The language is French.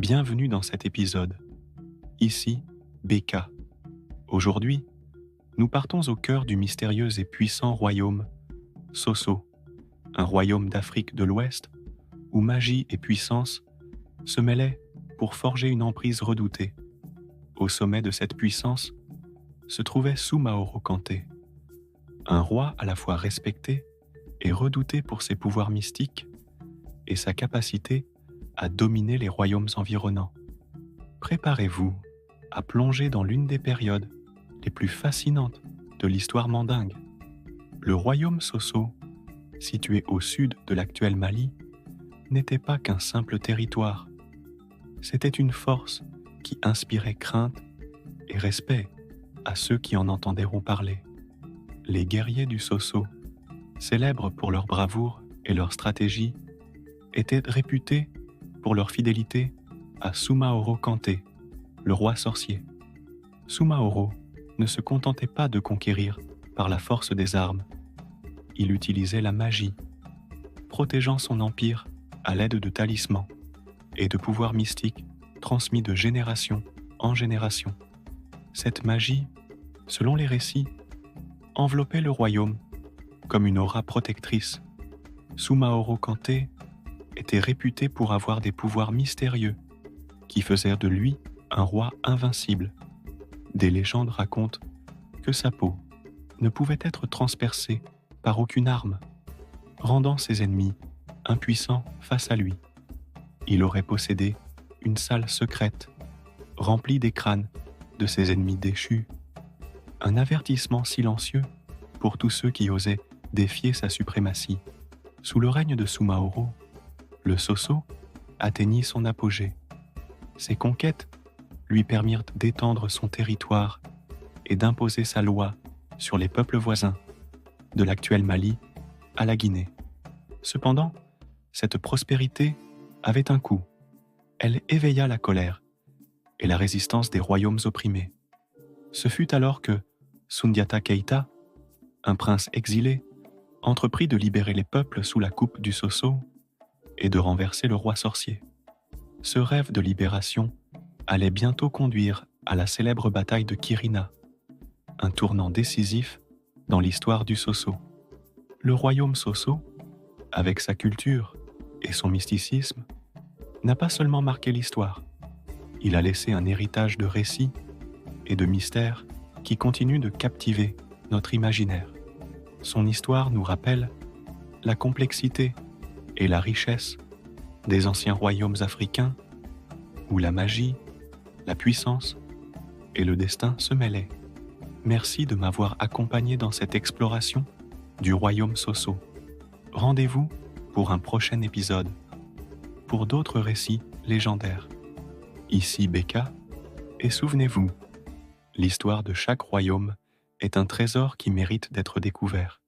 Bienvenue dans cet épisode. Ici, Beka. Aujourd'hui, nous partons au cœur du mystérieux et puissant royaume Soso, un royaume d'Afrique de l'Ouest où magie et puissance se mêlaient pour forger une emprise redoutée. Au sommet de cette puissance se trouvait Soumaoro Kanté, un roi à la fois respecté et redouté pour ses pouvoirs mystiques et sa capacité à dominer les royaumes environnants. Préparez-vous à plonger dans l'une des périodes les plus fascinantes de l'histoire mandingue. Le royaume Soso, situé au sud de l'actuel Mali, n'était pas qu'un simple territoire. C'était une force qui inspirait crainte et respect à ceux qui en entenderont parler. Les guerriers du Soso, célèbres pour leur bravoure et leur stratégie, étaient réputés pour leur fidélité à Soumaoro Kanté, le roi sorcier. Soumaoro ne se contentait pas de conquérir par la force des armes. Il utilisait la magie, protégeant son empire à l'aide de talismans et de pouvoirs mystiques transmis de génération en génération. Cette magie, selon les récits, enveloppait le royaume comme une aura protectrice. Soumaoro Kanté était réputé pour avoir des pouvoirs mystérieux qui faisaient de lui un roi invincible. Des légendes racontent que sa peau ne pouvait être transpercée par aucune arme, rendant ses ennemis impuissants face à lui. Il aurait possédé une salle secrète, remplie des crânes de ses ennemis déchus, un avertissement silencieux pour tous ceux qui osaient défier sa suprématie. Sous le règne de Soumaoro, le Soso atteignit son apogée. Ses conquêtes lui permirent d'étendre son territoire et d'imposer sa loi sur les peuples voisins, de l'actuel Mali à la Guinée. Cependant, cette prospérité avait un coût. Elle éveilla la colère et la résistance des royaumes opprimés. Ce fut alors que Soundiata Keïta, un prince exilé, entreprit de libérer les peuples sous la coupe du Soso et de renverser le roi sorcier. Ce rêve de libération allait bientôt conduire à la célèbre bataille de Kirina, un tournant décisif dans l'histoire du Soso. Le royaume Soso, avec sa culture et son mysticisme, n'a pas seulement marqué l'histoire, il a laissé un héritage de récits et de mystères qui continuent de captiver notre imaginaire. Son histoire nous rappelle la complexité et la richesse des anciens royaumes africains où la magie, la puissance et le destin se mêlaient. Merci de m'avoir accompagné dans cette exploration du royaume Soso. Rendez-vous pour un prochain épisode, pour d'autres récits légendaires. Ici Beka, et souvenez-vous, l'histoire de chaque royaume est un trésor qui mérite d'être découvert.